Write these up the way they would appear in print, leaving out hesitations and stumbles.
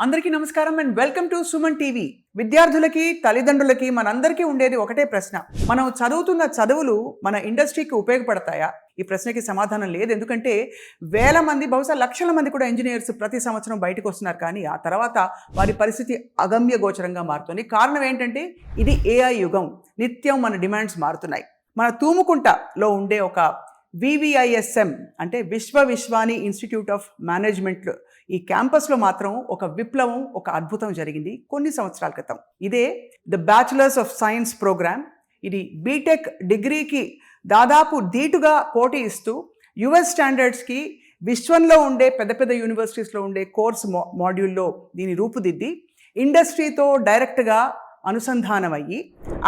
అందరికీ నమస్కారం and welcome to Suman TV. విద్యార్థులకి తల్లిదండ్రులకి మనందరికీ ఉండేది ఒకటే ప్రశ్న, మనం చదువుతున్న చదువులు మన ఇండస్ట్రీకి ఉపయోగపడతాయా? ఈ ప్రశ్నకి సమాధానం లేదు. ఎందుకంటే వేల మంది, బహుశా లక్షల మంది కూడా ఇంజనీర్స్ ప్రతి సంవత్సరం బయటకు వస్తున్నారు, కానీ ఆ తర్వాత వారి పరిస్థితి అగమ్య గోచరంగా మారుతుంది. కారణం ఏంటంటే ఇది ఏఐ యుగం. నిత్యం మన డిమాండ్స్ మారుతున్నాయి. మన తూముకుంటలో ఉండే ఒక వివిఐఎస్ఎం అంటే విశ్వాని ఇన్స్టిట్యూట్ ఆఫ్ మేనేజ్మెంట్, ఈ క్యాంపస్లో మాత్రం ఒక విప్లవం, ఒక అద్భుతం జరిగింది కొన్ని సంవత్సరాల క్రితం. ఇదే the bachelors of science programme. ఇది బీటెక్ డిగ్రీకి దాదాపు ధీటుగా పోటీ ఇస్తూ యుఎస్ స్టాండర్డ్స్కి విశ్వంలో ఉండే పెద్ద పెద్ద యూనివర్సిటీస్లో ఉండే కోర్స్ మాడ్యూల్లో దీన్ని రూపుదిద్ది ఇండస్ట్రీతో డైరెక్ట్గా అనుసంధానం అయ్యి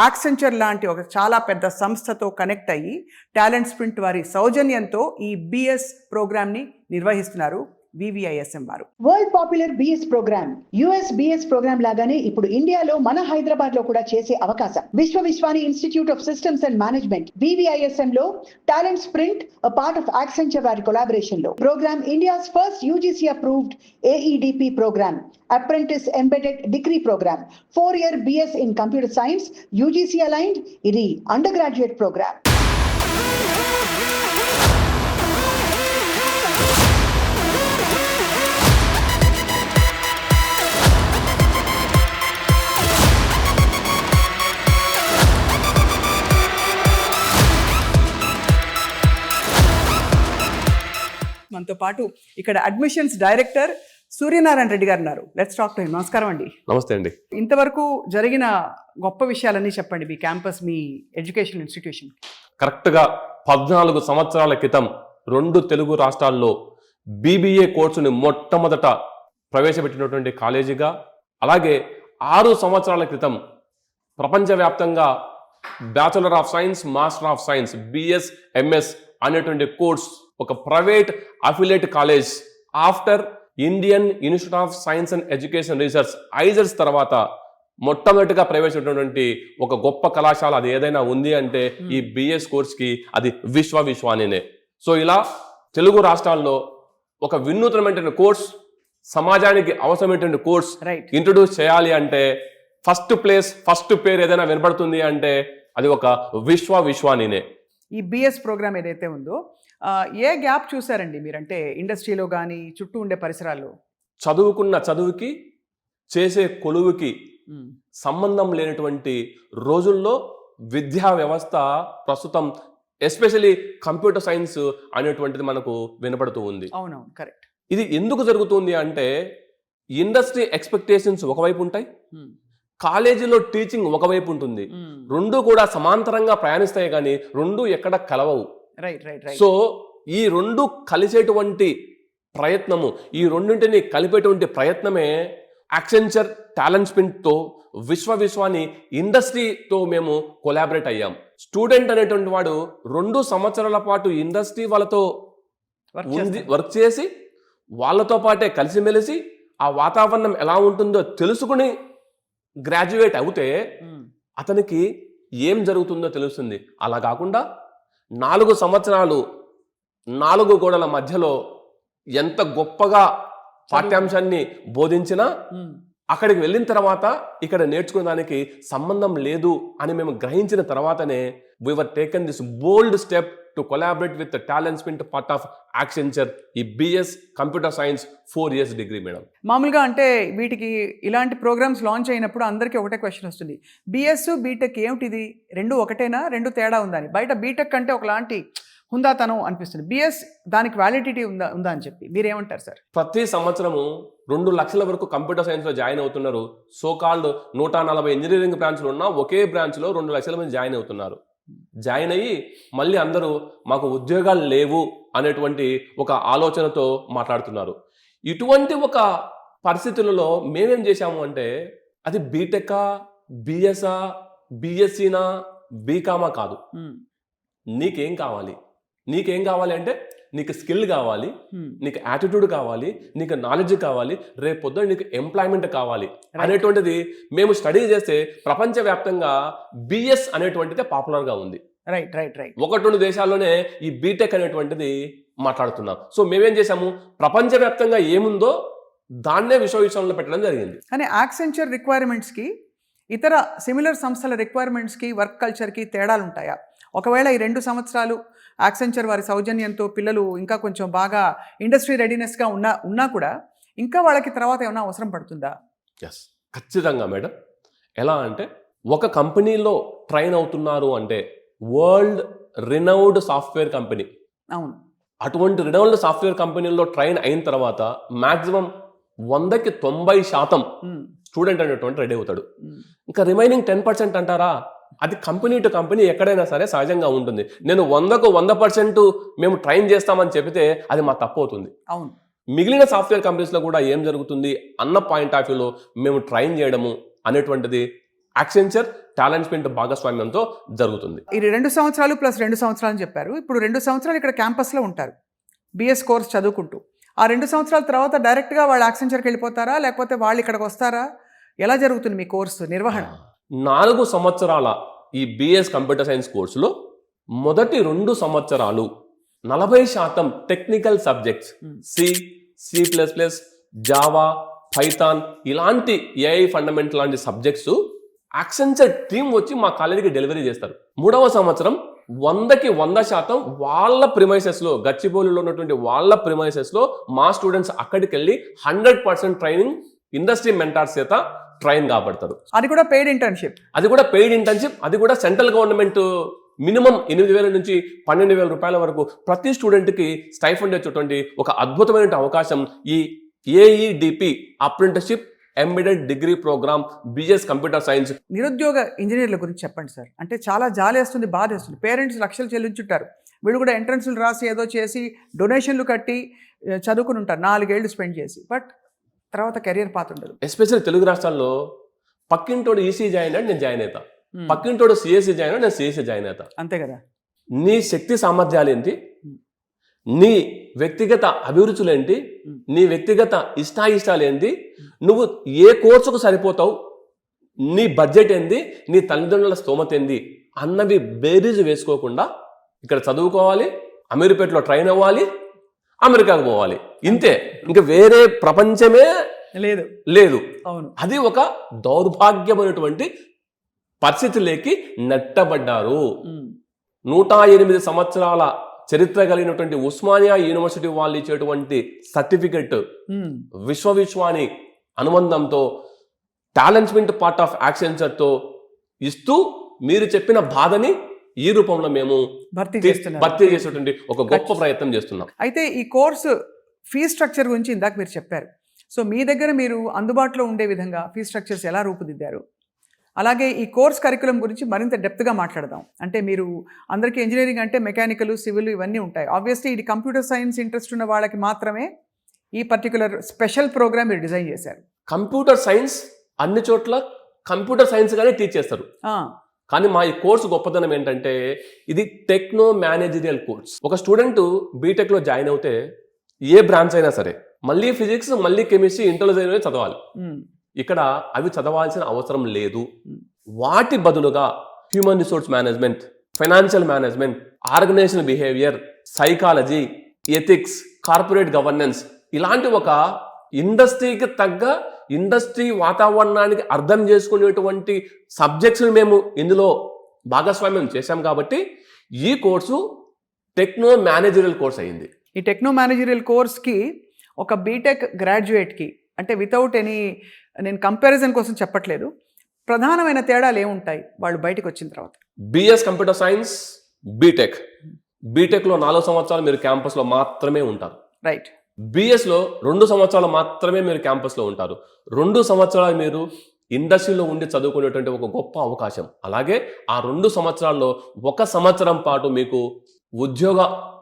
యాక్సెంచర్ లాంటి ఒక చాలా పెద్ద సంస్థతో కనెక్ట్ అయ్యి టాలెంట్ స్ప్రింట్ వారి సౌజన్యంతో ఈ బిఎస్ ప్రోగ్రామ్ని నిర్వహిస్తున్నారు వివిఐఎస్ఎం వారు. World popular BS program, US BS program లాగానే ఇప్పుడు ఇండియాలో మన హైదరాబాద్ లో కూడా చేసే అవకాశం. Vishwani institute of systems and management VVISM లో talent sprint, a part of Accenture వారి కొలాబరేషన్ లో program India's first UGC approved AEDP program, apprentice embedded degree program, 4-year BS in computer science, UGC aligned. ఇది under graduate program. మనతో పాటు ఇక్కడ admissions director Suryanarayana Reddy garu ఉన్నారు. Let's talk to him. నమస్కారం అండి. నమస్తే అండి. ఇంతవరకు జరిగిన గొప్ప విషయాలన్నీ చెప్పండి. మీ క్యాంపస్, మీ ఎడ్యుకేషన్ ఇన్స్టిట్యూషన్. కరెక్ట్గా 14 సంవత్సరాల క్రితం 2 తెలుగు రాష్ట్రాల్లో BBA కోర్సుని మొట్టమొదట ప్రవేశపెట్టినటువంటి కాలేజీగా, అలాగే 6 సంవత్సరాల క్రితం ప్రపంచవ్యాప్తంగా bachelor of science, master of science, BS, MS అనేటువంటి కోర్స్ ఒక private affiliate college after Indian Institute of Science and Education Research IISERs తర్వాత మొట్టమొదటిగా ప్రవేశించినటువంటి ఒక గొప్ప కళాశాల అది ఏదైనా ఉంది అంటే ఈ బిఎస్ కోర్స్కి అది విశ్వానినే. సో ఇలా తెలుగు రాష్ట్రాల్లో ఒక వినూత్నమైనటువంటి కోర్స్, సమాజానికి అవసరమైనటువంటి కోర్స్ ఇంట్రొడ్యూస్ చేయాలి అంటే ఫస్ట్ పేరు ఏదైనా వినపడుతుంది అంటే అది ఒక విశ్వానినే. ఈ బిఎస్ ప్రోగ్రామ్ ఏదైతే ఉందో ఏ గ్యాప్ చూసారండి మీరంటే ఇండస్ట్రీలో కానీ చుట్టూ ఉండే పరిసరాల్లో? చదువుకున్న చదువుకి చేసే కొలువుకి సంబంధం లేనటువంటి రోజుల్లో విద్యా వ్యవస్థ ప్రస్తుతం ఎస్పెషలీ కంప్యూటర్ సైన్స్ అనేటువంటిది మనకు వినపడుతూ ఉంది. అవునవును, కరెక్ట్. ఇది ఎందుకు జరుగుతుంది అంటే ఇండస్ట్రీ ఎక్స్పెక్టేషన్స్ ఒకవైపు ఉంటాయి, కాలేజీలో టీచింగ్ ఒకవైపు ఉంటుంది. రెండు కూడా సమాంతరంగా ప్రయాణిస్తాయి కానీ రెండు ఎక్కడ కలవవు. సో ఈ రెండు కలిసేటువంటి ప్రయత్నము, ఈ రెండింటిని కలిపేటువంటి ప్రయత్నమే యాక్సెంచర్ టాలెంట్ స్ప్రింట్తో విశ్వాని ఇండస్ట్రీతో మేము కొలాబరేట్ అయ్యాం. స్టూడెంట్ అనేటువంటి వాడు 2 సంవత్సరాల పాటు ఇండస్ట్రీ వాళ్ళతో వర్క్ చేసి వాళ్ళతో పాటే కలిసిమెలిసి ఆ వాతావరణం ఎలా ఉంటుందో తెలుసుకుని గ్రాడ్యుయేట్ అవుతే అతనికి ఏం జరుగుతుందో తెలుస్తుంది. అలా కాకుండా 4 సంవత్సరాలు 4 గోడల మధ్యలో ఎంత గొప్పగా పాఠ్యాంశాన్ని బోధించినా అక్కడికి వెళ్ళిన తర్వాత ఇక్కడ నేర్చుకునే దానికి సంబంధం లేదు అని మేము గ్రహించిన తర్వాతనే we were taken this bold step to collaborate with the talent sprint part of Accenture, ఈ BS computer science 4 years degree. Madam, మామూలుగా అంటే వీటికి ఇలాంటి ప్రోగ్రామ్స్ లాంచ్ అయినప్పుడు అందరికీ ఒకటే క్వశ్చన్ వస్తుంది, బిఎస్ బీటెక్ ఏమిటిది, రెండు ఒకటేనా, రెండు తేడా ఉందని. బయట బీటెక్ అంటే ఒకలాంటి హుందాతనం అనిపిస్తుంది, బిఎస్ దానికి వ్యాలిడిటీ ఉందా అని చెప్పి మీరేమంటారు సార్? ప్రతి సంవత్సరము 2 లక్షల వరకు కంప్యూటర్ సైన్స్లో జాయిన్ అవుతున్నారు. సోకాల్డ్ 140 ఇంజనీరింగ్ బ్రాంచ్లు ఉన్నా ఒకే బ్రాంచ్లో 2 లక్షల మంది జాయిన్ అవుతున్నారు. జాయిన్ అయ్యి మళ్ళీ అందరూ మాకు ఉద్యోగాలు లేవు అనేటువంటి ఒక ఆలోచనతో మాట్లాడుతున్నారు. ఇటువంటి ఒక పరిస్థితులలో మేమేం చేశాము అంటే అది బీటెకా, బిఎస్ఆ, బిఎస్సీనా, బీకామా కాదు. నీకేం కావాలి అంటే నీకు స్కిల్ కావాలి, నీకు యాటిట్యూడ్ కావాలి, నీకు నాలెడ్జ్ కావాలి, రేపు పొద్దున నీకు ఎంప్లాయ్మెంట్ కావాలి అనేటువంటిది మేము స్టడీ చేస్తే ప్రపంచవ్యాప్తంగా బిఎస్ అనేటువంటిది పాపులర్ గా ఉంది. 1-2 దేశాల్లోనే ఈ బీటెక్ అనేటువంటిది మాట్లాడుతున్నాం. సో మేమేం చేసాము, ప్రపంచవ్యాప్తంగా ఏముందో దాన్నే విశ్వవిద్యాలయంలో పెట్టడం జరిగింది. కానీ యాక్సెంచర్ రిక్వైర్మెంట్స్కి ఇతర సిమిలర్ సంస్థల రిక్వైర్మెంట్స్కి వర్క్ కల్చర్కి తేడాలు ఉంటాయా? ఒకవేళ ఈ 2 సంవత్సరాలు యాక్సెంచర్ వారి సౌజన్యంతో పిల్లలు ఇంకా కొంచెం బాగా ఇండస్ట్రీ రెడీనెస్గా ఉన్నా కూడా ఇంకా వాళ్ళకి తర్వాత ఏమైనా అవసరం పడుతుందా? ఎస్, ఖచ్చితంగా మేడం. ఎలా అంటే ఒక కంపెనీలో ట్రైన్ అవుతున్నారు అంటే వరల్డ్ రినౌడ్ సాఫ్ట్వేర్ కంపెనీ, అవును, అటువంటి రినౌడ్ సాఫ్ట్వేర్ కంపెనీలో ట్రైన్ అయిన తర్వాత మాక్సిమం 100కి 90% స్టూడెంట్ అనేటువంటి రెడీ అవుతాడు. ఇంకా రిమైనింగ్ 10% అంటారా, అది కంపెనీ టు కంపెనీ ఎక్కడైనా సరే సహజంగా ఉంటుంది. నేను 100కు 100% మేము ట్రైన్ చేస్తామని చెబితే అది మా తప్పు అవుతుంది. అవును, మిగిలిన సాఫ్ట్వేర్ కంపెనీస్లో కూడా ఏం జరుగుతుంది అన్న పాయింట్ ఆఫ్ వ్యూలో మేము ట్రైన్ చేయడము అనేటువంటిది యాక్సెంచర్ టాలెంట్ స్ప్రింట్ భాగస్వామ్యంతో జరుగుతుంది. ఇది 2 సంవత్సరాలు ప్లస్ 2 సంవత్సరాలు అని చెప్పారు. ఇప్పుడు 2 సంవత్సరాలు ఇక్కడ క్యాంపస్లో ఉంటారు బిఎస్ కోర్స్ చదువుకుంటూ. ఆ 2 సంవత్సరాల తర్వాత డైరెక్ట్గా వాళ్ళు యాక్సెంచర్కి వెళ్ళిపోతారా, లేకపోతే వాళ్ళు ఇక్కడికి వస్తారా? ఎలా జరుగుతుంది మీ కోర్సు నిర్వహణ? 4 సంవత్సరాల ఈ బిఎస్ కంప్యూటర్ సైన్స్ కోర్సులో మొదటి 2 సంవత్సరాలు 40% technical subjects, C++, Java, Python ఇలాంటి ఏఐ ఫండమెంటల్ లాంటి సబ్జెక్ట్స్ యాక్సెంచర్ టీం వచ్చి మా కాలేజీకి డెలివరీ చేస్తారు. 3వ సంవత్సరం 100కి 100% వాళ్ళ ప్రిమైసెస్లో, గచ్చిబౌలిలో ఉన్నటువంటి వాళ్ళ ప్రిమైసెస్లో మా స్టూడెంట్స్ అక్కడికి వెళ్ళి 100% ట్రైనింగ్ ఇండస్ట్రీ మెంటార్స్ చేత ట్రైన్ కాబడతారు. అది కూడా పెయిడ్ ఇంటర్న్షిప్. అది కూడా సెంట్రల్ గవర్నమెంట్ మినిమం 8,000 నుంచి 12,000 రూపాయల వరకు ప్రతి స్టూడెంట్కి స్టైఫండ్ వచ్చేటువంటి ఒక అద్భుతమైన అవకాశం ఈ AEDP apprenticeship embedded degree programme BS computer science. నిరుద్యోగ ఇంజనీర్ల గురించి చెప్పండి సార్. అంటే చాలా జాలేస్తుంది, బాధేస్తుంది. పేరెంట్స్ లక్షలు చెల్లించుంటారు, వీళ్ళు కూడా ఎంట్రన్స్లు రాసి ఏదో చేసి డొనేషన్లు కట్టి చదువుకుని ఉంటారు 4 ఏళ్ళు స్పెండ్ చేసి, బట్ తర్వాత కెరియర్ పాత్ ఉండదు. ఎస్పెషల్లీ తెలుగు రాష్ట్రాల్లో పక్కింటోడు ఈసీ జాయిన్ అంటే నేను జాయిన్ అవుతా, పక్కింటోడు సిఎస్సి జాయిన్ అంటే నేను సిఎస్సి జాయిన్ అవుతా. అంతే కదా. నీ శక్తి సామర్థ్యాలు ఏంటి, నీ వ్యక్తిగత అభిరుచులు ఏంటి, నీ వ్యక్తిగత ఇష్టాయిష్టాలు ఏంటి, నువ్వు ఏ కోర్సుకు సరిపోతావు, నీ బడ్జెట్ ఏంది, నీ తల్లిదండ్రుల స్తోమత ఏంది అన్నవి బేరీజు వేసుకోకుండా ఇక్కడ చదువుకోవాలి, అమీర్పేటలో ట్రైన్ అవ్వాలి, అమెరికాకు పోవాలి, ఇంతే. ఇంకా వేరే ప్రపంచమే లేదు. అవును, అది ఒక దౌర్భాగ్యమైనటువంటి పరిస్థితిలోకి నెట్టబడ్డారు. 108 సంవత్సరాల చరిత్ర కలిగినటువంటి ఉస్మానియా యూనివర్సిటీ వాళ్ళు ఇచ్చేటువంటి సర్టిఫికెట్ విశ్వవిశ్వాని అనుబంధంతో టాలెంట్ స్ప్రింట్ పార్ట్ ఆఫ్ యాక్సెంచర్తో ఇస్తూ మీరు చెప్పిన బాధని ఈ రూపంలో మేము భర్తీ చేసేటువంటి ఒక గొప్ప ప్రయత్నం చేస్తున్నాం. అయితే ఈ కోర్సు ఫీ స్ట్రక్చర్ గురించి ఇందాక మీరు చెప్పారు. సో మీ దగ్గర మీరు అందుబాటులో ఉండే విధంగా ఫీ స్ట్రక్చర్స్ ఎలా రూపుదిద్దారు? అలాగే ఈ కోర్స్ కరికులం గురించి మరింత డెప్త్గా మాట్లాడదాం. అంటే మీరు అందరికీ ఇంజనీరింగ్ అంటే మెకానికల్, సివిల్ ఇవన్నీ ఉంటాయి. ఆబ్వియస్లీ ఇది కంప్యూటర్ సైన్స్ ఇంట్రెస్ట్ ఉన్న వాళ్ళకి మాత్రమే ఈ పర్టికులర్ స్పెషల్ ప్రోగ్రామ్ మీరు డిజైన్ చేశారు. కంప్యూటర్ సైన్స్ అన్ని చోట్ల కంప్యూటర్ సైన్స్ గానే టీచ్ చేస్తారు. కానీ మా ఈ కోర్సు గొప్పతనం ఏంటంటే ఇది టెక్నో మేనేజరియల్ కోర్స్. ఒక స్టూడెంట్ బీటెక్లో జాయిన్ అవుతే ఏ బ్రాంచ్ అయినా సరే మళ్ళీ ఫిజిక్స్, మళ్ళీ కెమిస్ట్రీ, ఇంటర్లో చదవాలి. ఇక్కడ అవి చదవాల్సిన అవసరం లేదు. వాటి బదులుగా human resource management, financial management, organisation behaviour, psychology, ethics, corporate governance ఇలాంటి ఒక ఇండస్ట్రీకి తగ్గ, ఇండస్ట్రీ వాతావరణానికి అర్థం చేసుకునేటువంటి సబ్జెక్ట్స్ని మేము ఇందులో భాగస్వామ్యం చేశాం. కాబట్టి ఈ కోర్సు టెక్నో మేనేజరియల్ కోర్స్ అయింది. ఈ టెక్నో మేనేజరియల్ కోర్స్కి ఒక బీటెక్ గ్రాడ్యుయేట్కి అంటే వితౌట్ ఎనీ, నేను కంపారిజన్ కోసం చెప్పట్లేదు, ప్రధానమైన తేడాలు ఏముంటాయి వాళ్ళు బయటకు వచ్చిన తర్వాత? బిఎస్ కంప్యూటర్ సైన్స్ బీటెక్లో 4 సంవత్సరాలు మీరు క్యాంపస్లో మాత్రమే ఉంటారు. రైట్. బిఎస్లో 2 సంవత్సరాలు మాత్రమే మీరు క్యాంపస్లో ఉంటారు. 2 సంవత్సరాలు మీరు ఇండస్ట్రీలో ఉండి చదువుకునేటువంటి ఒక గొప్ప అవకాశం. అలాగే ఆ 2 సంవత్సరాల్లో 1 సంవత్సరం పాటు మీకు ఉద్యోగ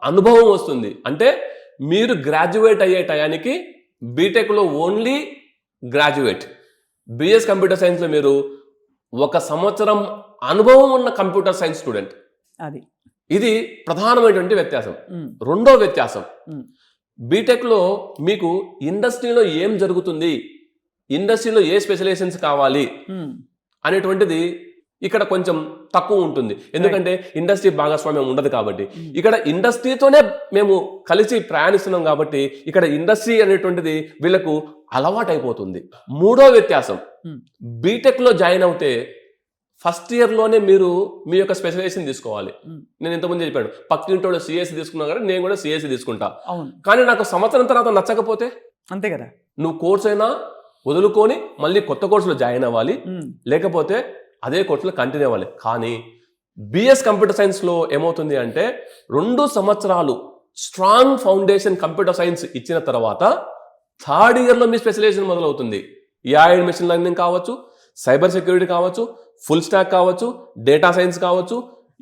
అనుభవం వస్తుంది. అంటే మీరు గ్రాడ్యుయేట్ అయ్యే టయానికి బీటెక్లో ఓన్లీ గ్రాడ్యుయేట్, బిఎస్ కంప్యూటర్ సైన్స్లో మీరు 1 సంవత్సరం అనుభవం ఉన్న కంప్యూటర్ సైన్స్ స్టూడెంట్. ఇది ప్రధానమైనటువంటి వ్యత్యాసం. రెండో వ్యత్యాసం, బీటెక్లో మీకు ఇండస్ట్రీలో ఏం జరుగుతుంది, ఇండస్ట్రీలో ఏ స్పెషలైజేషన్స్ కావాలి అనేటువంటిది ఇక్కడ కొంచెం తక్కువ ఉంటుంది, ఎందుకంటే ఇండస్ట్రీ భాగస్వామ్యం ఉండదు కాబట్టి. ఇక్కడ ఇండస్ట్రీతోనే మేము కలిసి ప్రయాణిస్తున్నాం కాబట్టి ఇక్కడ ఇండస్ట్రీ అనేటువంటిది వీళ్ళకు అలవాటు అయిపోతుంది. మూడో వ్యత్యాసం, బీటెక్ లో జాయిన్ అవుతే ఫస్ట్ ఇయర్ లోనే మీరు మీ యొక్క స్పెషలైజేషన్ తీసుకోవాలి. నేను ఇంతకుముందు చెప్పాను, పక్కింటోడు సిఎస్సి తీసుకున్నా కానీ నేను కూడా సిఎస్సి తీసుకుంటా. కానీ నాకు సంవత్సరం తర్వాత నచ్చకపోతే అంతే కదా, నువ్వు కోర్స్ అయినా వదులుకొని మళ్ళీ కొత్త కోర్సులో జాయిన్ అవ్వాలి, లేకపోతే అదే కోర్సులో కంటిన్యూ అవ్వాలి. కానీ బిఎస్ కంప్యూటర్ సైన్స్ లో ఏమవుతుంది అంటే 2 సంవత్సరాలు స్ట్రాంగ్ ఫౌండేషన్ కంప్యూటర్ సైన్స్ ఇచ్చిన తర్వాత థర్డ్ ఇయర్ లో మీ స్పెషలైజేషన్ మొదలవుతుంది. ఏఐ మెషిన్ లెర్నింగ్ కావచ్చు, సైబర్ సెక్యూరిటీ కావచ్చు, ఫుల్ స్టాక్ కావచ్చు, డేటా సైన్స్ కావచ్చు,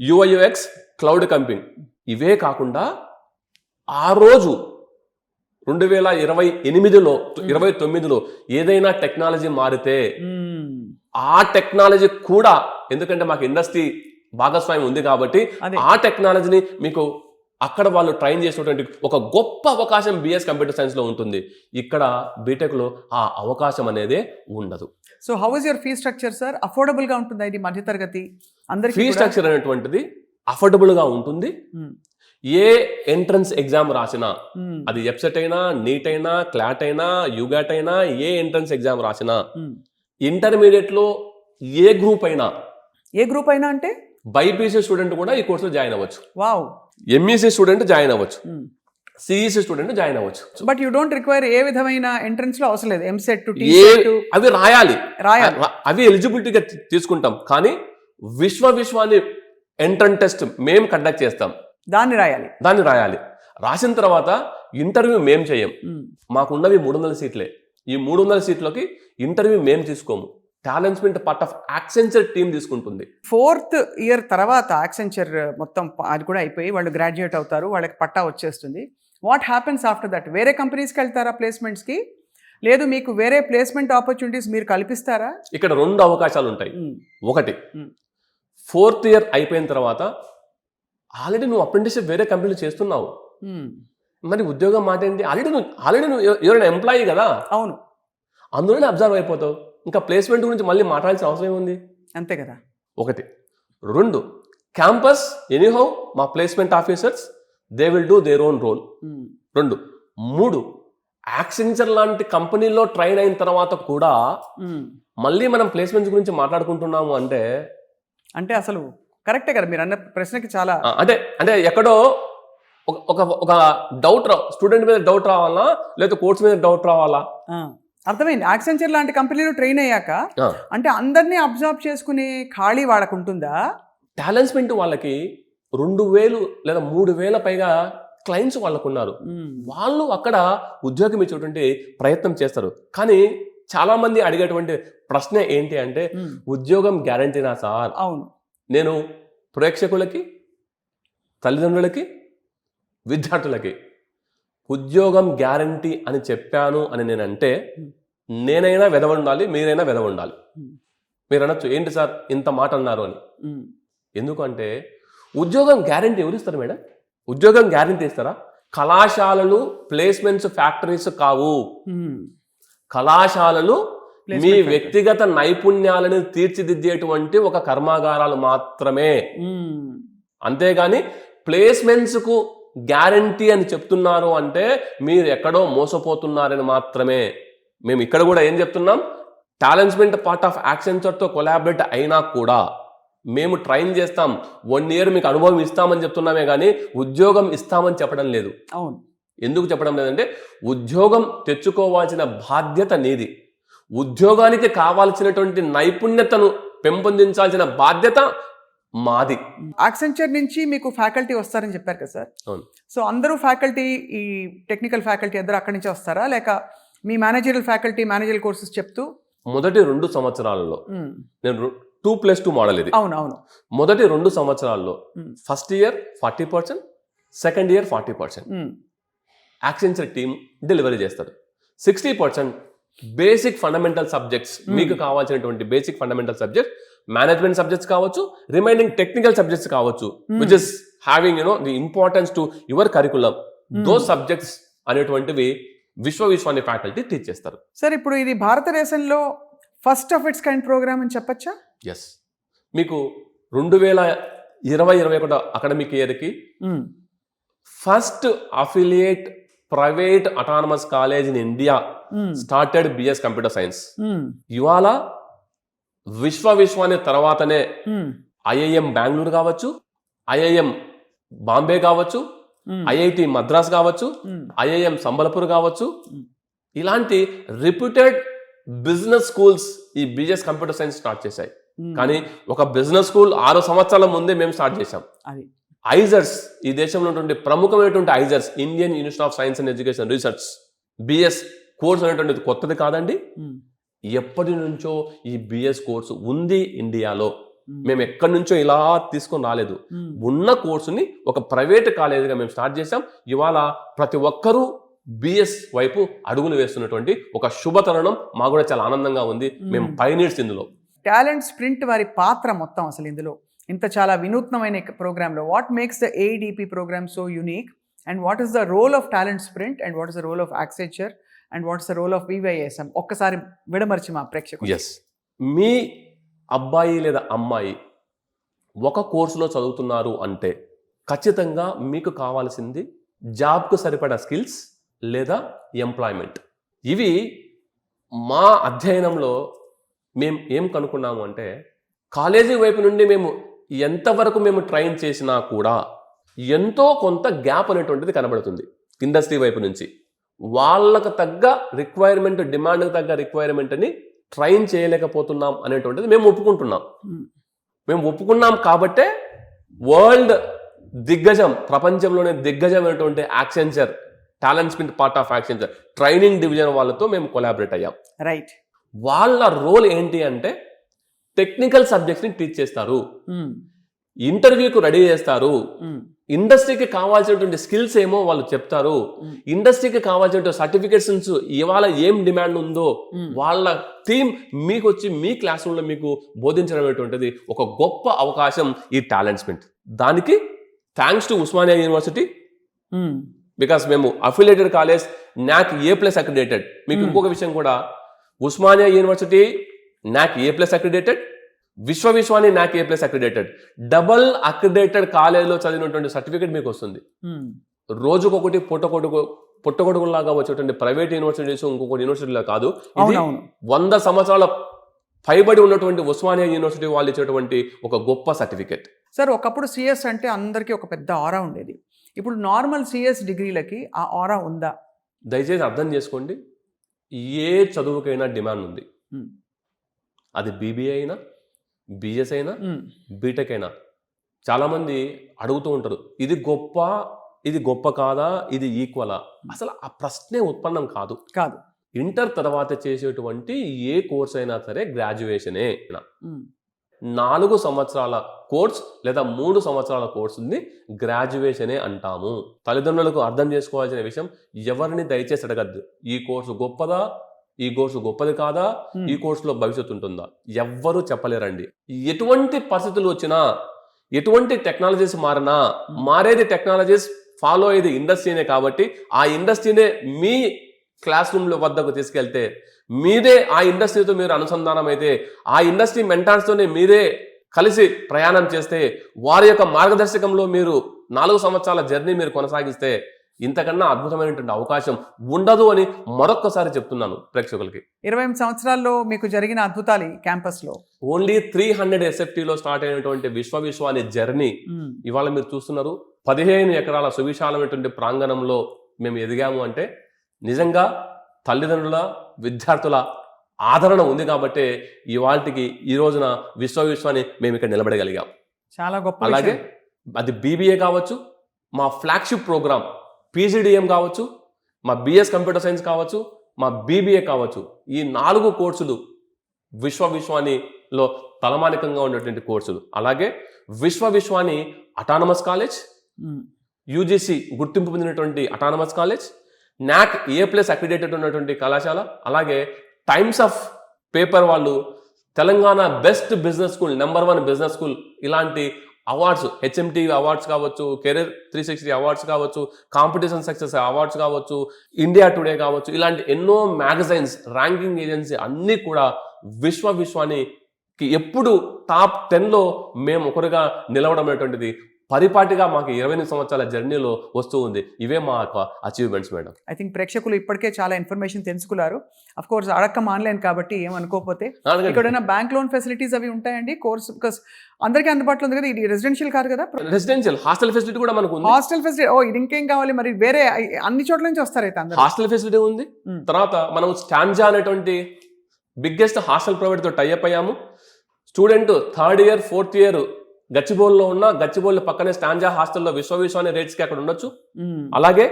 యూఐయుఎక్స్, క్లౌడ్ కంప్యూటింగ్. ఇవే కాకుండా ఆ రోజు 2028లో 29లో ఏదైనా టెక్నాలజీ మారితే ఆ టెక్నాలజీ కూడా, ఎందుకంటే మాకు ఇండస్ట్రీ భాగస్వామ్యం ఉంది కాబట్టి ఆ టెక్నాలజీని మీకు అక్కడ వాళ్ళు ట్రైన్ చేసేటువంటి ఒక గొప్ప అవకాశం బిఎస్ కంప్యూటర్ సైన్స్ లో ఉంటుంది. ఇక్కడ బీటెక్ లో ఆ అవకాశం అనేదే ఉండదు. So how is your fee structure sir? Affordable గా ఉంటుందా ఇది మధ్యతరగతి అందరికీ? ఫీ స్ట్రక్చర్ అనేటువంటిది అఫోర్డబుల్ గా ఉంటుంది. ఏ ఎంట్రన్స్ ఎగ్జామ్ రాసినా, అది ఎఫ్సెట్ అయినా, నీట్ అయినా, క్లాట్ అయినా, యూగాట్ అయినా, ఏ ఎంట్రన్స్ ఎగ్జామ్ రాసినా, ఇంటర్మీడియట్ లో ఏ గ్రూప్ అయినా అంటే బైపీసీ స్టూడెంట్ కూడా ఈ కోర్సులో జాయిన్ అవ్వచ్చు. వావ్. ఎంఈసీ స్టూడెంట్ జాయిన్ అవ్వచ్చు, సిఈసీ స్టూడెంట్ జాయిన్ అవ్వచ్చు. బట్ యూ డోంట్ రిక్వైర్ ఏ విధమైన ఎంట్రన్స్ లో అవసరం లేదు. ఎంసెట్, అవి రాయాలి, అవి ఎలిజిబిలిటీగా తీసుకుంటాం. కానీ విశ్వాన్ని ఎంట్రన్స్ టెస్ట్ మేము కండక్ట్ చేస్తాం, దాన్ని రాయాలి. రాసిన తర్వాత ఇంటర్వ్యూ మేము చేయం. మాకున్నవి 300 సీట్లే. ఈ 300 సీట్లకి ఇంటర్వ్యూ మేము తీసుకోము. టాలెంట్మెంట్ పార్ట్ ఆఫ్ యాక్సెంచర్ టీం తీసుకుంటుంది. 4th ఇయర్ తర్వాత యాక్సెంచర్ మొత్తం అది కూడా అయిపోయి వాళ్ళు గ్రాడ్యుయేట్ అవుతారు, వాళ్ళకి పట్టా వచ్చేస్తుంది. What happens after that? వేరే కంపెనీస్కి వెళ్తారా ప్లేస్మెంట్స్కి? లేదు మీకు వేరే ప్లేస్మెంట్ ఆపర్చునిటీస్ మీరు కల్పిస్తారా? ఇక్కడ 2 అవకాశాలు ఉంటాయి. ఒకటి, 4th ఇయర్ అయిపోయిన తర్వాత ఆల్రెడీ నువ్వు అప్రెంటిస్షిప్ వేరే కంపెనీలు చేస్తున్నావు, మరి ఉద్యోగం మాట ఏంటి? ఆల్రెడీ నువ్వు ఎవరైనా ఎంప్లాయీ కదా, అవును, అందులోనే అబ్జర్వ్ అయిపోతావు. ఇంకా ప్లేస్మెంట్ గురించి మళ్ళీ మాట్లాడాల్సిన అవసరం ఏముంది? అంతే కదా. ఒకటి. 2, క్యాంపస్ ఎనీహౌ మా placement officers they will do their own role. 2. 3, Accenture లాంటి కంపెనీలో ట్రైన్ అయిన తర్వాత కూడా మళ్ళీ మనం ప్లేస్మెంట్స్ గురించి మాట్లాడుకుంటున్నాము అంటే అసలు కరెక్టే కదా మీరు అన్న ప్రశ్నకి. చాలా అంటే ఎక్కడో ఒక డౌట్ స్టూడెంట్ మీద డౌట్ రావాలా, లేదా కోర్స్ మీద డౌట్ రావాలా? అర్థమైంది. యాక్సెంచర్ లాంటి కంపెనీలో ట్రైన్ అయ్యాక అంటే అందరినీ అబ్జర్వ్ చేసుకునే ఖాళీ వాళ్ళకు ఉంటుందా? టాలెంట్మెంట్ వాళ్ళకి 2000 లేదా 3000 పైగా క్లయింట్స్ వాళ్ళకు ఉన్నారు. వాళ్ళు అక్కడ ఉద్యోగం ఇచ్చేటువంటి ప్రయత్నం చేస్తారు. కానీ చాలా మంది అడిగేటువంటి ప్రశ్న ఏంటి అంటే, ఉద్యోగం గ్యారంటీనా సార్? అవును. నేను ప్రేక్షకులకి, తల్లిదండ్రులకి, విద్యార్థులకి ఉద్యోగం గ్యారంటీ అని చెప్పాను అని నేనంటే నేనైనా వెదవండాలి, మీరైనా వెదవండాలి. మీరు అనొచ్చు, ఏంటి సార్ ఇంత మాట అన్నారు అని. ఎందుకంటే ఉద్యోగం గ్యారంటీ ఎవరు ఇస్తారు మేడం? ఉద్యోగం గ్యారంటీ ఇస్తారా? కళాశాలలు ప్లేస్మెంట్స్ ఫ్యాక్టరీస్ కావు. కళాశాలలు మీ వ్యక్తిగత నైపుణ్యాలను తీర్చిదిద్దేటువంటి ఒక కర్మాగారాలు మాత్రమే. అంతేగాని ప్లేస్మెంట్స్ కు గ్యారంటీ అని చెప్తున్నారు అంటే మీరు ఎక్కడో మోసపోతున్నారని మాత్రమే. మేము ఇక్కడ కూడా ఏం చెప్తున్నాం, టాలెంట్మెంట్ పార్ట్ ఆఫ్ యాక్సెంచర్ తో కొలాబరేట్ అయినా కూడా మేము ట్రైన్ చేస్తాం, 1 year మీకు అనుభవం ఇస్తామని చెప్తున్నామే కానీ ఉద్యోగం ఇస్తామని చెప్పడం లేదు. అవును. ఎందుకు చెప్పడం లేదంటే ఉద్యోగం తెచ్చుకోవాల్సిన బాధ్యత నీది. ఉద్యోగానికి కావాల్సినటువంటి నైపుణ్యతను పెంపొందించాల్సిన బాధ్యత మాది. యాక్సెంచర్ నుంచి మీకు ఫ్యాకల్టీ వస్తారని చెప్పారు కదా సార్. అవును. సో అందరూ ఫ్యాకల్టీ, ఈ టెక్నికల్ ఫ్యాకల్టీ అందరూ అక్కడి నుంచి వస్తారా, లేక మీ మేనేజరల్ ఫ్యాకల్టీ మేనేజరల్ కోర్సెస్ చెప్తూ? మొదటి 2 సంవత్సరాలలో నేను 2+2 మోడల్ ఇది. అవునవును. మొదటి 2 సంవత్సరాల్లో first year 40%, second year 40% Accenture team delivery చేస్తారు. 60% బేసిక్ ఫండమెంటల్ సబ్జెక్ట్స్, మీకు కావాల్సినటువంటి basic fundamental subjects, management subjects కావచ్చు, రిమైనింగ్ టెక్నికల్ సబ్జెక్ట్స్ కావచ్చు, which is having the importance to your curriculum. Those subjects అనేటువంటివి విశ్వాన్ని ఫ్యాకల్టీ టీచ్ చేస్తారు. సార్ ఇప్పుడు ఇది భారతదేశంలో first of its kind program అని చెప్పచ్చా? ఎస్. మీకు 2020-21 అకాడమిక్ ఇయర్కి first affiliate private autonomous college in India started BS computer science. ఇవాళ విశ్వాని తర్వాతనే ఐఐఎం బెంగళూరు కావచ్చు, ఐఐఎం బాంబే కావచ్చు, ఐఐటి మద్రాస్ కావచ్చు, ఐఐఎం సంబల్పూర్ కావచ్చు, ఇలాంటి రిప్యూటెడ్ బిజినెస్ స్కూల్స్ ఈ బిజిఎస్ కంప్యూటర్ సైన్స్ స్టార్ట్ చేశాయి. కానీ ఒక బిజినెస్ స్కూల్ 6 సంవత్సరాల ముందే మేము స్టార్ట్ చేశాం. ఐజర్స్, ఈ దేశంలో ఉన్నటువంటి ప్రముఖమైనటువంటి IISERs, Indian Institute of Science and Education Research BS course అనేటువంటిది కొత్తది కాదండి. ఎప్పటి నుంచో ఈ బిఎస్ కోర్సు ఉంది ఇండియాలో. మేము ఎక్కడి నుంచో ఇలా తీసుకొని రాలేదు. ఉన్న కోర్సుని ఒక ప్రైవేట్ కాలేజీగా మేము స్టార్ట్ చేశాం. ఇవాళ ప్రతి ఒక్కరూ బిఎస్ వైపు అడుగులు వేస్తున్నటువంటి ఒక శుభతరుణం మాకు కూడా చాలా ఆనందంగా ఉంది. మేము పైనీర్స్ ఇందులో. టాలెంట్ స్ప్రింట్ వారి పాత్ర మొత్తం అసలు ఇందులో ఇంత చాలా వినూత్నమైన ప్రోగ్రాంలో what makes the AEDP program so unique and what is the role of talent sprint and what is the role of Accenture and what is the role of VVISM ఒక్కసారి విడమర్చి మా ప్రేక్షకులు. ఎస్, మీ అబ్బాయి లేదా అమ్మాయి ఒక కోర్సులో చదువుతున్నారు అంటే ఖచ్చితంగా మీకు కావాల్సింది జాబ్కు సరిపడా స్కిల్స్ లేదా ఎంప్లాయ్మెంట్. ఇవి మా అధ్యయనంలో మేము ఏం కనుక్కున్నాము అంటే కాలేజీ వైపు నుండి మేము ఎంతవరకు మేము ట్రైన్ చేసినా కూడా ఎంతో కొంత గ్యాప్ అనేటువంటిది కనబడుతుంది. ఇండస్ట్రీ వైపు నుంచి వాళ్ళకు తగ్గ రిక్వైర్మెంట్, డిమాండ్కి తగ్గ రిక్వైర్మెంట్ని ట్రైన్ చేయలేకపోతున్నాం అనేటువంటిది మేము ఒప్పుకుంటున్నాం. మేము ఒప్పుకున్నాం కాబట్టే వరల్డ్ దిగ్గజం, ప్రపంచంలోనే దిగ్గజమైనటువంటి Accenture, talent sprint part of Accenture training division వాళ్ళతో మేము కొలాబరేట్ అయ్యాం. రైట్. వాళ్ళ రోల్ ఏంటి అంటే టెక్నికల్ సబ్జెక్ట్స్ని టీచ్ చేస్తారు, ఇంటర్వ్యూకు రెడీ చేస్తారు, ఇండస్ట్రీకి కావాల్సినటువంటి స్కిల్స్ ఏమో వాళ్ళు చెప్తారు, ఇండస్ట్రీకి కావాల్సినటువంటి సర్టిఫికేషన్స్ ఇవాళ ఏం డిమాండ్ ఉందో వాళ్ళ టీమ్ మీకు వచ్చి మీ క్లాస్ రూమ్లో మీకు బోధించడం అనేటువంటిది ఒక గొప్ప అవకాశం ఈ టాలెంట్ స్ప్రింట్. దానికి thanks to Osmania university, because మేము affiliated college, NAC A+ accredited. మీకు ఇంకొక విషయం కూడా, Osmania university NAC A+ accredited, Vishwani NAC A+ accredited, double accredited కాలేజ్లో చదివినటువంటి సర్టిఫికేట్ మీకు వస్తుంది. రోజుకొకటి పుట్టగొడుగులాగా వచ్చేటువంటి ప్రైవేట్ యూనివర్సిటీస్ ఇంకొకటి యూనివర్సిటీలో కాదు. ఇది 100 సంవత్సరాల పైబడి ఉన్నటువంటి ఉస్మానియా యూనివర్సిటీ వాళ్ళు ఇచ్చేటువంటి ఒక గొప్ప సర్టిఫికేట్. సార్, ఒకప్పుడు సిఎస్ అంటే అందరికీ ఒక పెద్ద ఆరా ఉండేది. ఇప్పుడు నార్మల్ సిఎస్ డిగ్రీలకి ఆ ఆరా ఉందా? దయచేసి అర్థం చేసుకోండి, ఏ చదువుకైనా డిమాండ్ ఉంది. అది BBA అయినా, BS అయినా, బీటెక్ అయినా. చాలామంది అడుగుతూ ఉంటారు, ఇది గొప్ప కాదా, ఇది ఈక్వలా? అసలు ఆ ప్రశ్నే ఉత్పన్నం కాదు. ఇంటర్ తర్వాత చేసేటువంటి ఏ కోర్స్ అయినా సరే గ్రాడ్యుయేషనే. 4 సంవత్సరాల కోర్స్ లేదా 3 సంవత్సరాల కోర్సుని గ్రాడ్యుయేషనే అంటాము. తల్లిదండ్రులకు అర్థం చేసుకోవాల్సిన విషయం, ఎవరిని దయచేసి అడగద్దు ఈ కోర్సు గొప్పదా, ఈ కోర్సు గొప్పది కాదా, ఈ కోర్సులో భవిష్యత్తు ఉంటుందా, ఎవ్వరూ చెప్పలేరండి. ఎటువంటి పరిస్థితులు వచ్చినా, ఎటువంటి టెక్నాలజీస్ మారినా, మారేది టెక్నాలజీస్, ఫాలో అయ్యేది ఇండస్ట్రీనే. కాబట్టి ఆ ఇండస్ట్రీనే మీ క్లాస్ రూమ్ వద్దకు తీసుకెళ్తే, మీరే ఆ ఇండస్ట్రీతో మీరు అనుసంధానం అయితే, ఆ ఇండస్ట్రీ మెంటార్స్తోనే మీరే కలిసి ప్రయాణం చేస్తే, వారి యొక్క మార్గదర్శకంలో మీరు 4 సంవత్సరాల జర్నీ మీరు కొనసాగిస్తే ఇంతకన్నా అద్భుతమైనటువంటి అవకాశం ఉండదు అని మరొక్కసారి చెప్తున్నాను ప్రేక్షకులకి. 28 సంవత్సరాల్లో మీకు జరిగిన అద్భుతాలు క్యాంపస్లో ఓన్లీ 300 SFTలో స్టార్ట్ అయినటువంటి విశ్వాని జర్నీ ఇవాళ మీరు చూస్తున్నారు. 15 ఎకరాల సువిశాలమైనటువంటి ప్రాంగణంలో మేము ఎదిగాము అంటే నిజంగా తల్లిదండ్రుల, విద్యార్థుల ఆదరణ ఉంది కాబట్టి ఇవాళకి ఈ రోజున విశ్వాన్ని మేము ఇక్కడ నిలబడగలిగాం. చాలా గొప్ప. అలాగే అది BBA కావచ్చు, మా ఫ్లాగ్షిప్ ప్రోగ్రామ్ PGDM కావచ్చు, మా BS కంప్యూటర్ సైన్స్ కావచ్చు, మా BBA కావచ్చు, ఈ 4 కోర్సులు విశ్వానిలో తలమానికంగా ఉన్నటువంటి కోర్సులు. అలాగే విశ్వాని అటానమస్ కాలేజ్, UGC గుర్తింపు పొందినటువంటి autonomous college, NAC A+ accredited ఉన్నటువంటి కళాశాల. అలాగే టైమ్స్ ఆఫ్ పేపర్ వాళ్ళు Telangana best business school, #1 business school, ఇలాంటి అవార్డ్స్, HMT అవార్డ్స్ కావచ్చు, కెరీర్ 360 అవార్డ్స్ కావచ్చు, కాంపిటీషన్ సక్సెస్ అవార్డ్స్ కావచ్చు, ఇండియా టుడే కావచ్చు, ఇలాంటి ఎన్నో మ్యాగజైన్స్, ర్యాంకింగ్ ఏజెన్సీ అన్నీ కూడా విశ్వాని ఎప్పుడు టాప్ 10లో మేము ఒకరుగా నిలవడం అనేటువంటిది పరిపాటిగా మాకు 28 సంవత్సరాల జర్నీలో వస్తూ ఉంది. ఇవే మా యొక్క అచీవ్మెంట్స్ మేడం. ఐ థింక్ ప్రేక్షకులు ఇప్పటికే చాలా ఇన్ఫర్మేషన్ తెలుసుకున్నారు. అఫ్ కోర్స్ అడక్కం ఆన్లైన్ కాబట్టి ఏమనుకోకపోతే ఇక్కడ బ్యాంక్ లోన్ ఫెసిలిటీస్ అవి ఉంటాయండి కోర్స్ బికాస్ అందరికీ అందుబాటులో ఉంది కదా. ఇది రెసిడెన్షియల్ కాదు కదా, రెసిడెన్షియల్ హాస్టల్ ఫెసిలిటీ కూడా మనకు ఉంది. హాస్టల్ ఫెసిలిటీ ఇది ఇంకేం కావాలి మరి, వేరే అన్ని చోట్ల నుంచి వస్తారు అయితే అందరూ. హాస్టల్ ఫెసిలిటీ ఉంది. తర్వాత మనం స్టాంజా అనేటువంటి బిగ్గెస్ట్ హాస్టల్ ప్రొవైడర్ తో టైఅప్ అయ్యాము. Student 3rd year 4th year గచ్చిబౌలిలో ఉన్న గచ్చిబౌలి పక్కనే స్టాంజా హాస్టల్లో విశ్వవిశ్వాని రేట్స్ కి అక్కడ ఉండొచ్చు. అలాగే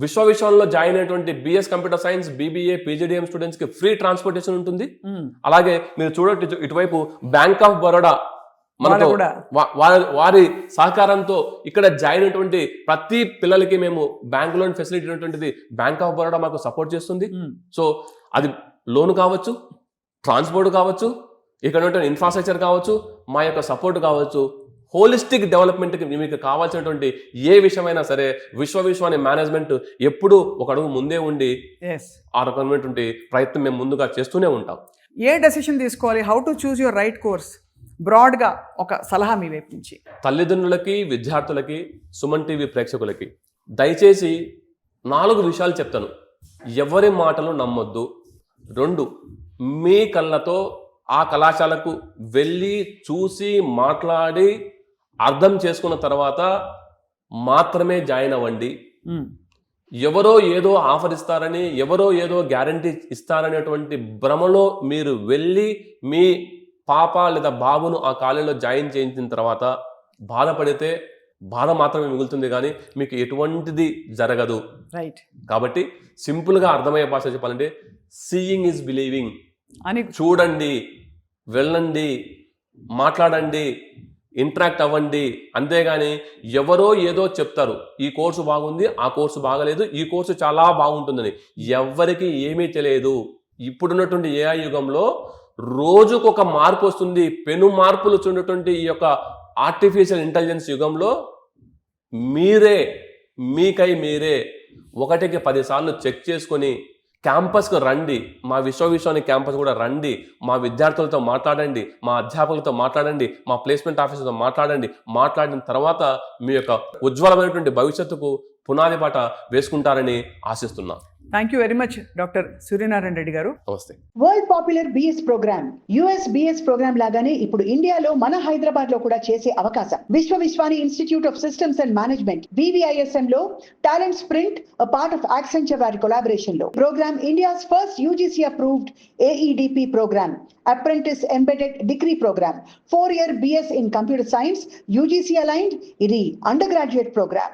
విశ్వవిశ్వానిలో జాయిన్ అయినటువంటి BS computer science, BBA, PGDM students కి ఫ్రీ ట్రాన్స్పోర్టేషన్ ఉంటుంది. అలాగే మీరు చూడొచ్చు ఇటువైపు బ్యాంక్ ఆఫ్ బరోడా మనతో వారి సహకారంతో ఇక్కడ జాయిన్ అయినటువంటి ప్రతి పిల్లలకి మేము బ్యాంక్ లోన్ ఫెసిలిటీ ఉన్నటువంటిది బ్యాంక్ ఆఫ్ బరోడా మాకు సపోర్ట్ చేస్తుంది. సో అది లోన్ కావచ్చు, ట్రాన్స్పోర్ట్ కావచ్చు, ఇక్కడ ఉన్నటువంటి ఇన్ఫ్రాస్ట్రక్చర్ కావచ్చు, మా యొక్క సపోర్ట్ కావచ్చు, హోలిస్టిక్ డెవలప్మెంట్కి మీకు కావాల్సినటువంటి ఏ విషయమైనా సరే విశ్వవిశ్వాని మేనేజ్మెంట్ ఎప్పుడూ ఒక అడుగు ముందే ఉండి ఆ రకమైనటువంటి ప్రయత్నం మేము ముందుగా చేస్తూనే ఉంటాం. ఏ డెసిషన్ తీసుకోవాలి, how to choose your right course, బ్రాడ్గా ఒక సలహా మీ వైపు నుంచి. తల్లిదండ్రులకి, విద్యార్థులకి, సుమన్ టీవీ ప్రేక్షకులకి దయచేసి 4 విషయాలు చెప్తాను. ఎవరి మాటలు నమ్మొద్దు. 2, మీ కళ్ళతో ఆ కళాశాలకు వెళ్ళి చూసి మాట్లాడి అర్థం చేసుకున్న తర్వాత మాత్రమే జాయిన్ అవ్వండి. ఎవరో ఏదో ఆఫర్ ఇస్తారని, ఎవరో ఏదో గ్యారంటీ ఇస్తారనేటువంటి భ్రమలో మీరు వెళ్ళి మీ పాప లేదా బాబును ఆ కాలేజీలో జాయిన్ చేయించిన తర్వాత బాధపడితే బాధ మాత్రమే మిగులుతుంది, కానీ మీకు ఎటువంటిది జరగదు. రైట్. కాబట్టి సింపుల్గా అర్థమయ్యే భాష చెప్పాలంటే సీయింగ్ ఈజ్ బిలీవింగ్ అని చూడండి, వెళ్ళండి, మాట్లాడండి, ఇంటరాక్ట్ అవ్వండి. అంతేగాని ఎవరో ఏదో చెప్తారు, ఈ కోర్సు బాగుంది, ఆ కోర్సు బాగలేదు, ఈ కోర్సు చాలా బాగుంటుందని. ఎవ్వరికి ఏమీ తెలియదు. ఇప్పుడున్నటువంటి ఏఐ యుగంలో రోజుకొక మార్పు వస్తుంది. పెను మార్పులు చూడటువంటి ఈ యొక్క ఆర్టిఫిషియల్ ఇంటెలిజెన్స్ యుగంలో మీకై మీరే 1కి 10 సార్లు చెక్ చేసుకొని క్యాంపస్కు రండి. మా విశ్వవిశ్వాని క్యాంపస్ కూడా రండి. మా విద్యార్థులతో మాట్లాడండి, మా అధ్యాపకులతో మాట్లాడండి, మా ప్లేస్మెంట్ ఆఫీసర్తో మాట్లాడిన తర్వాత మీ యొక్క ఉజ్వలమైనటువంటి భవిష్యత్తుకు పునాది బాట వేసుకుంటారని ఆశిస్తున్నా. Thank you very much doctor Suryanarayana Reddy garu. నమస్తే. World popular BS program US BS program లాగానే ఇప్పుడు ఇండియాలో మన హైదరాబాద్ లో కూడా చేసే అవకాశం. Vishwavishwani institute of systems and management VVISM లో talent sprint part of Accenture వారి కొలాబరేషన్ లో program India's first UGC approved AEDP program, apprentice embedded degree program, 4-year BS in computer science UGC aligned. ఇది అండర్ గ్రాడ్యుయేట్ ప్రోగ్రామ్.